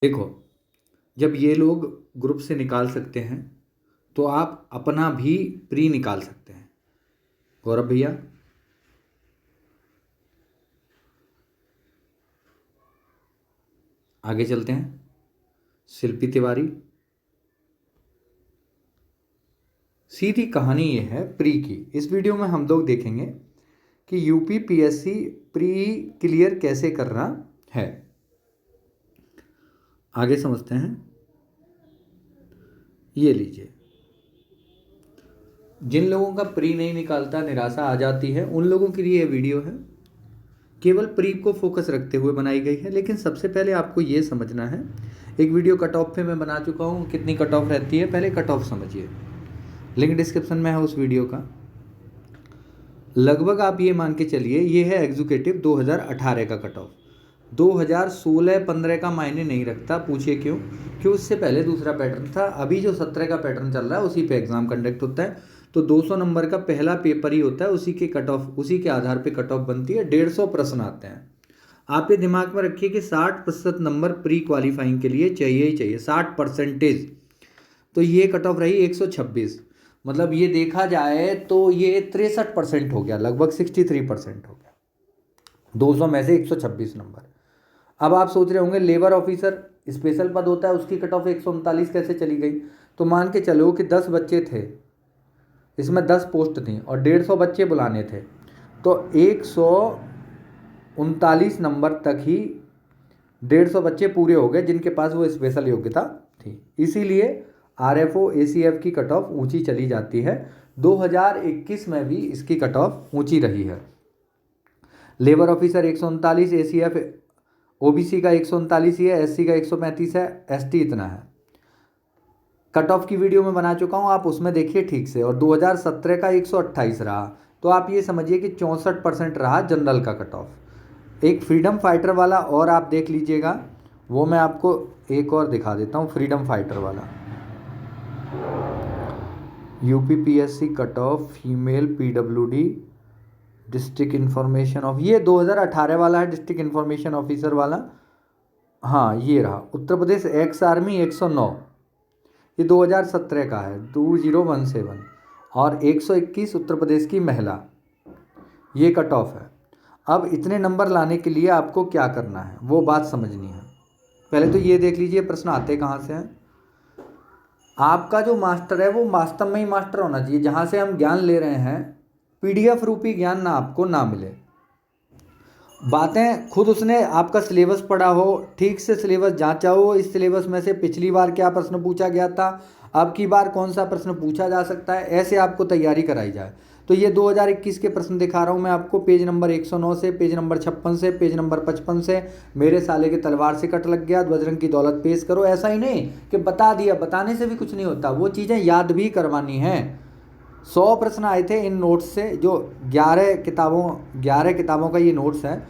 देखो, जब ये लोग ग्रुप से निकाल सकते हैं तो आप अपना भी प्री निकाल सकते हैं। गौरव भैया, आगे चलते हैं। शिल्पी तिवारी, सीधी कहानी ये है प्री की। इस वीडियो में हम लोग देखेंगे कि यूपी पीएससी प्री क्लियर कैसे करना है। आगे समझते हैं। ये लीजिए, जिन लोगों का प्री नहीं निकालता, निराशा आ जाती है, उन लोगों के लिए ये वीडियो है। केवल प्री को फोकस रखते हुए बनाई गई है। लेकिन सबसे पहले आपको ये समझना है, एक वीडियो कट ऑफ पे मैं बना चुका हूँ, कितनी कट ऑफ रहती है, पहले कट ऑफ समझिए। लिंक डिस्क्रिप्शन में है उस वीडियो का। लगभग आप ये मान के चलिए, ये है एग्जीक्यूटिव 2018 का कट ऑफ। 2016-15 का मायने नहीं रखता। पूछिए क्यों? क्यों, उससे पहले दूसरा पैटर्न था। अभी जो 17 का पैटर्न चल रहा है उसी पे एग्जाम कंडक्ट होता है। तो 200 नंबर का पहला पेपर ही होता है, उसी के कट ऑफ, उसी के आधार पे कट ऑफ बनती है। 150 प्रश्न आते हैं। आप ये दिमाग में रखिए कि 60% नंबर प्री क्वालिफाइंग के लिए चाहिए ही चाहिए, 60%। तो ये कट ऑफ रही 126। मतलब ये देखा जाए तो ये 63% हो गया, लगभग 63% हो गया 200 में से 126 नंबर। अब आप सोच रहे होंगे लेबर ऑफिसर स्पेशल पद होता है, उसकी कट ऑफ 139 कैसे चली गई? तो मान के चलो कि 10 बच्चे थे, इसमें 10 पोस्ट थी और 150 बच्चे बुलाने थे, तो 139 नंबर तक ही 150 बच्चे पूरे हो गए जिनके पास वो स्पेशल योग्यता थी। इसीलिए आरएफओ एसीएफ की कट ऑफ ऊंची चली जाती है। 2021 में भी इसकी कट ऑफ ऊंची रही है। लेबर ऑफिसर 139, एसीएफ ओबीसी का 139 ही है, एससी का 135 है, एसटी इतना है। कट ऑफ की वीडियो में बना चुका हूँ, आप उसमें देखिए ठीक से। और 2017 का 128 रहा। तो आप ये समझिए कि 64% रहा जनरल का कट ऑफ। एक फ्रीडम फाइटर वाला और आप देख लीजिएगा, वो मैं आपको एक और दिखा देता हूँ। फ्रीडम फाइटर वाला UPPSC cut off female PWD district information of, ये 2018 वाला है, डिस्ट्रिक्ट इन्फॉर्मेशन ऑफिसर वाला। हाँ, ये रहा। उत्तर प्रदेश एक्स आर्मी 109, ये 2017 का है, 2017। और 121 उत्तर प्रदेश की महिला, ये कट ऑफ है। अब इतने नंबर लाने के लिए आपको क्या करना है वो बात समझनी है। पहले तो ये देख लीजिए प्रश्न आते कहाँ से हैं। आपका जो मास्टर है वो वास्तव में ही मास्टर होना चाहिए। जहाँ से हम ज्ञान ले रहे हैं, पीडीएफ रूपी ज्ञान ना आपको ना मिले। बातें खुद उसने आपका सिलेबस पढ़ा हो, ठीक से सिलेबस जांचा हो, इस सिलेबस में से पिछली बार क्या प्रश्न पूछा गया था, अब की बार कौन सा प्रश्न पूछा जा सकता है, ऐसे आपको तैयारी कराई जाए। तो ये 2021 के प्रश्न दिखा रहा हूँ मैं आपको, पेज नंबर 109 से, पेज नंबर 56 से, पेज नंबर 55 से। मेरे साले के तलवार से कट लग गया, बजरंग की दौलत पेश करो। ऐसा ही नहीं कि बता दिया, बताने से भी कुछ नहीं होता, वो चीज़ें याद भी करवानी हैं। 100 प्रश्न आए थे इन नोट्स से, जो 11 किताबों का ये नोट्स है।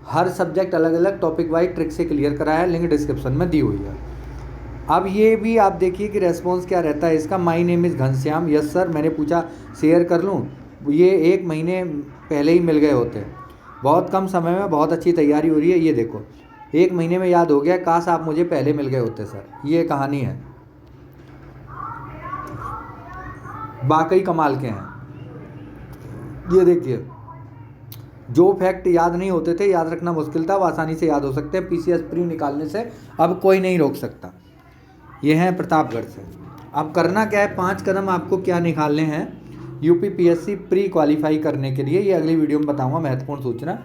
हर सब्जेक्ट अलग अलग टॉपिक वाइज ट्रिक से क्लियर कराया है, लिंक डिस्क्रिप्शन में दी हुई है। अब ये भी आप देखिए कि रेस्पॉन्स क्या रहता है इसका। My name is Ghanshyam, yes sir, मैंने पूछा शेयर कर लूँ, ये 1 महीने पहले ही मिल गए होते। बहुत कम समय में बहुत अच्छी तैयारी हो रही है। ये देखो, 1 महीने में याद हो गया, काश आप मुझे पहले मिल गए होते सर। ये कहानी है, वाकई कमाल के हैं। ये देखिए, जो फैक्ट याद नहीं होते थे, याद रखना मुश्किल था, वो आसानी से याद हो सकते हैं। पीसीएस प्री निकालने से अब कोई नहीं रोक सकता। ये हैं प्रतापगढ़ से। अब करना क्या है, 5 कदम आपको क्या निकालने हैं यूपी पीएससी प्री क्वालिफाई करने के लिए, ये अगली वीडियो में बताऊंगा, महत्वपूर्ण सूचना।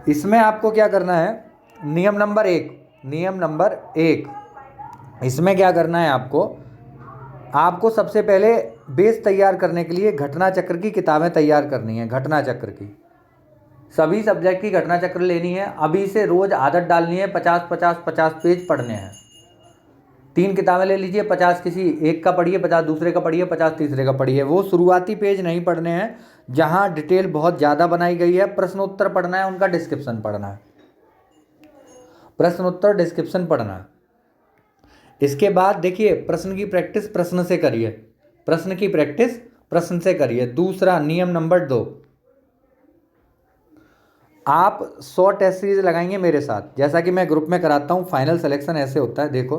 इसमें आपको क्या करना है, नियम नंबर 1, इसमें क्या करना है आपको सबसे पहले बेस तैयार करने के लिए घटना चक्र की किताबें तैयार करनी है। घटना चक्र की सभी सब्जेक्ट की घटना चक्र लेनी है। अभी से रोज आदत डालनी है, 50 पेज पढ़ने हैं। 3 किताबें ले लीजिए, 50 किसी एक का पढ़िए, 50 दूसरे का पढ़िए, 50 तीसरे का पढ़िए। वो शुरुआती पेज नहीं पढ़ने हैं जहां डिटेल बहुत ज़्यादा बनाई गई है। प्रश्नोत्तर पढ़ना है, उनका डिस्क्रिप्शन पढ़ना है, प्रश्नोत्तर डिस्क्रिप्शन पढ़ना है। इसके बाद देखिए, प्रश्न की प्रैक्टिस प्रश्न से करिए, प्रश्न की प्रैक्टिस प्रश्न से करिए। दूसरा, नियम नंबर 2, आप 100 टेस्ट सीरीज लगाएंगे मेरे साथ, जैसा कि मैं ग्रुप में कराता हूँ। फाइनल सिलेक्शन ऐसे होता है, देखो,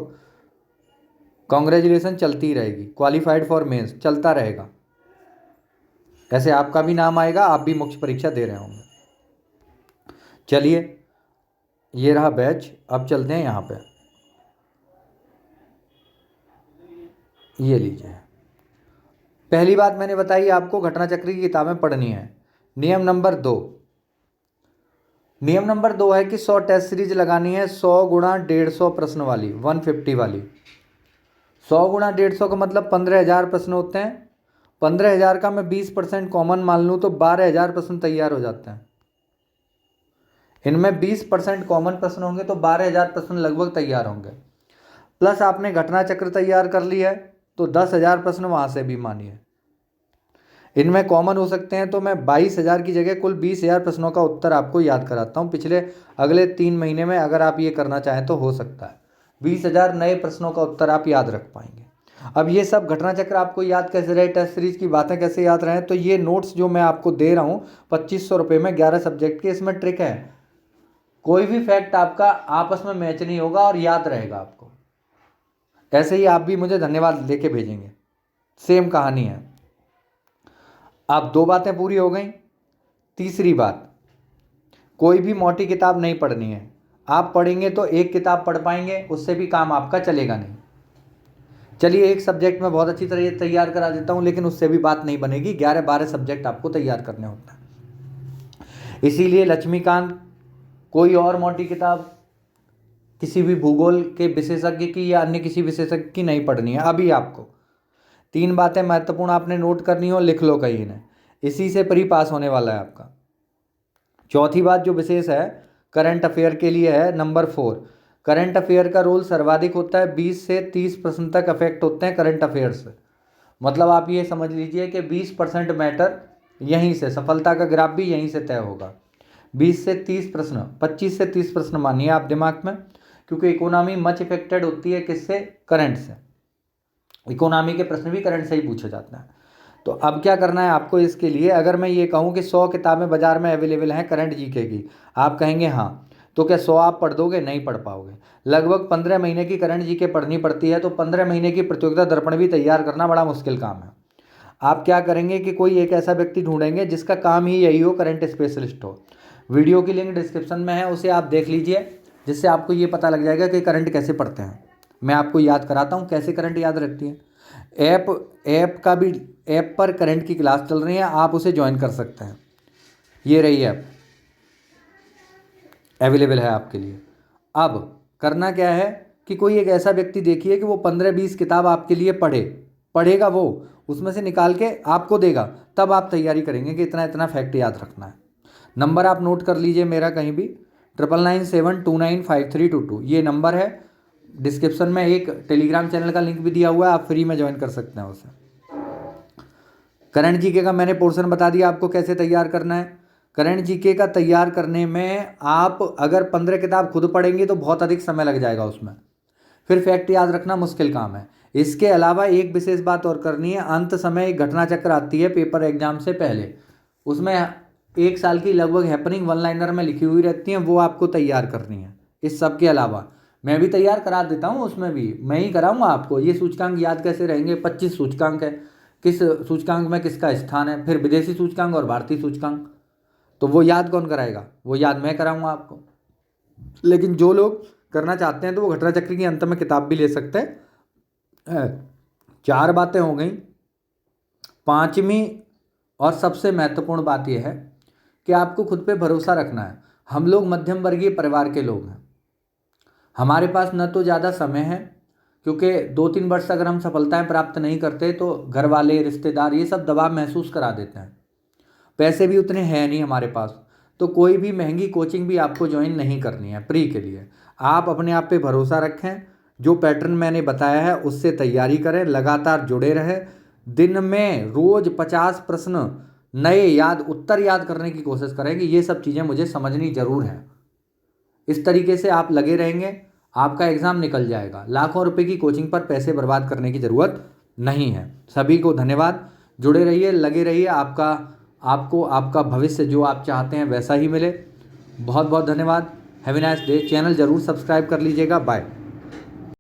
कॉन्ग्रेचुलेसन चलती ही रहेगी, क्वालिफाइड फॉर मेंस चलता रहेगा, ऐसे आपका भी नाम आएगा, आप भी मुख्य परीक्षा दे रहे होंगे। चलिए, ये रहा बैच। अब चलते हैं यहाँ पे, ये लीजिए। पहली बात मैंने बताई आपको, घटना चक्र की किताबें पढ़नी है। नियम नंबर 2, नियम नंबर 2 है कि 100 टेस्ट सीरीज लगानी है, 100 गुणा 150 प्रश्न वाली, 150 वाली। 100 गुणा 150 का मतलब 15,000 प्रश्न होते हैं। 15,000 का मैं 20% कॉमन मान लूँ तो 12,000 प्रश्न तैयार हो जाते हैं। इनमें 20% कॉमन प्रश्न होंगे तो 12,000 प्रश्न लगभग तैयार होंगे। प्लस आपने घटना चक्र तैयार कर लिया है तो 10,000 प्रश्न वहाँ से भी मानिए इनमें कॉमन हो सकते हैं। तो मैं 22,000 की जगह कुल 20,000 प्रश्नों का उत्तर आपको याद कराता हूँ पिछले अगले 3 महीने में, अगर आप ये करना चाहें तो हो सकता है 20,000 नए प्रश्नों का उत्तर आप याद रख पाएंगे। अब ये सब घटना चक्र आपको याद कैसे रहे, टेस्ट सीरीज की बातें कैसे याद रहे, तो ये नोट्स जो मैं आपको दे रहा हूँ 2,500 रुपये में 11 सब्जेक्ट के, इसमें ट्रिक है, कोई भी फैक्ट आपका आपस में मैच नहीं होगा और याद रहेगा आपको। ऐसे ही आप भी मुझे धन्यवाद लेके भेजेंगे, सेम कहानी है। अब 2 बातें पूरी हो गई। तीसरी बात, कोई भी मोटी किताब नहीं पढ़नी है। आप पढ़ेंगे तो एक किताब पढ़ पाएंगे, उससे भी काम आपका चलेगा नहीं। चलिए, एक सब्जेक्ट में बहुत अच्छी तरह तैयार करा देता हूँ, लेकिन उससे भी बात नहीं बनेगी, 11-12 सब्जेक्ट आपको तैयार करने होते हैं। इसीलिए लक्ष्मीकांत, कोई और मोटी किताब किसी भी भूगोल के विशेषज्ञ की या अन्य किसी विशेषज्ञ की नहीं पढ़नी है। अभी आपको 3 बातें महत्वपूर्ण आपने नोट करनी हो, लिख लो कहीं इन्हें, इसी से प्री पास होने वाला है आपका। चौथी बात जो विशेष है करंट अफेयर के लिए है, नंबर 4, करंट अफेयर का रोल सर्वाधिक होता है, 20 से 30 प्रश्न तक अफेक्ट होते हैं करंट अफेयर से। मतलब आप ये समझ लीजिए कि 20% मैटर यहीं से, सफलता का ग्राफ भी यहीं से तय होगा। 20 से 30 प्रश्न, 25 से 30 प्रश्न मानिए आप दिमाग में, क्योंकि इकोनॉमी मच इफेक्टेड होती है किससे, करंट से। इकोनॉमी के प्रश्न भी करंट से ही पूछे जाते हैं। तो अब क्या करना है आपको इसके लिए, अगर मैं ये कहूँ कि 100 किताबें बाजार में अवेलेबल हैं करंट जीके की, आप कहेंगे हाँ, तो क्या 100 आप पढ़ दोगे? नहीं पढ़ पाओगे। लगभग 15 महीने की करंट जीके पढ़नी पड़ती है, तो 15 महीने की प्रतियोगिता दर्पण भी तैयार करना बड़ा मुश्किल काम है। आप क्या करेंगे कि कोई एक ऐसा व्यक्ति ढूंढेंगे जिसका काम ही यही हो, करंट स्पेशलिस्ट हो। वीडियो की लिंक डिस्क्रिप्शन में है, उसे आप देख लीजिए, जिससे आपको ये पता लग जाएगा कि करंट कैसे पढ़ते हैं। मैं आपको याद कराता हूँ कैसे करंट याद रखती है। ऐप पर करंट की क्लास चल रही है, आप उसे ज्वाइन कर सकते हैं। ये रही ऐप, अवेलेबल है आपके लिए। अब करना क्या है कि कोई एक ऐसा व्यक्ति देखिए कि वो 15-20 किताब आपके लिए पढ़ेगा, वो उसमें से निकाल के आपको देगा, तब आप तैयारी करेंगे कि इतना इतना फैक्ट याद रखना है। नंबर आप नोट कर लीजिए मेरा कहीं भी, 9997295322 ये नंबर है। डिस्क्रिप्शन में एक टेलीग्राम चैनल का लिंक भी दिया हुआ है, आप फ्री में ज्वाइन कर सकते हैं उसे। करंट जीके का मैंने पोर्शन बता दिया आपको कैसे तैयार करना है। करंट जीके का तैयार करने में आप अगर 15 किताब खुद पढ़ेंगे तो बहुत अधिक समय लग जाएगा उसमें, फिर फैक्ट याद रखना मुश्किल काम है। इसके अलावा एक विशेष बात और करनी है, अंत समय एक घटना चक्र आती है पेपर एग्जाम से पहले, उसमें 1 साल की लगभग हैपनिंग 1 लाइनर में लिखी हुई रहती हैं, वो आपको तैयार करनी है। इस सब के अलावा मैं भी तैयार करा देता हूँ, उसमें भी मैं ही कराऊंगा आपको। ये सूचकांक याद कैसे रहेंगे, 25 सूचकांक है, किस सूचकांक में किसका स्थान है, फिर विदेशी सूचकांक और भारतीय सूचकांक, तो वो याद कौन कराएगा, वो याद मैं कराऊंगा आपको। लेकिन जो लोग करना चाहते हैं तो वो घटना चक्र के अंत में किताब भी ले सकते हैं। 4 बातें हो गई। 5वीं और सबसे महत्वपूर्ण बात यह है कि आपको खुद पे भरोसा रखना है। हम लोग मध्यम वर्गीय परिवार के लोग हैं, हमारे पास न तो ज़्यादा समय है, क्योंकि 2-3 वर्ष अगर हम सफलताएं प्राप्त नहीं करते तो घर वाले, रिश्तेदार ये सब दबाव महसूस करा देते हैं। पैसे भी उतने हैं नहीं हमारे पास, तो कोई भी महंगी कोचिंग भी आपको ज्वाइन नहीं करनी है प्री के लिए। आप अपने आप पे भरोसा रखें, जो पैटर्न मैंने बताया है उससे तैयारी करें, लगातार जुड़े रहें, दिन में रोज़ 50 प्रश्न नए उत्तर याद करने की कोशिश करें कि ये सब चीज़ें मुझे समझनी ज़रूर हैं। इस तरीके से आप लगे रहेंगे, आपका एग्ज़ाम निकल जाएगा। लाखों रुपए की कोचिंग पर पैसे बर्बाद करने की ज़रूरत नहीं है। सभी को धन्यवाद, जुड़े रहिए, लगे रहिए, आपको आपका भविष्य जो आप चाहते हैं वैसा ही मिले। बहुत बहुत धन्यवाद। Have a nice day. Channel ज़रूर सब्सक्राइब कर लीजिएगा। बाय।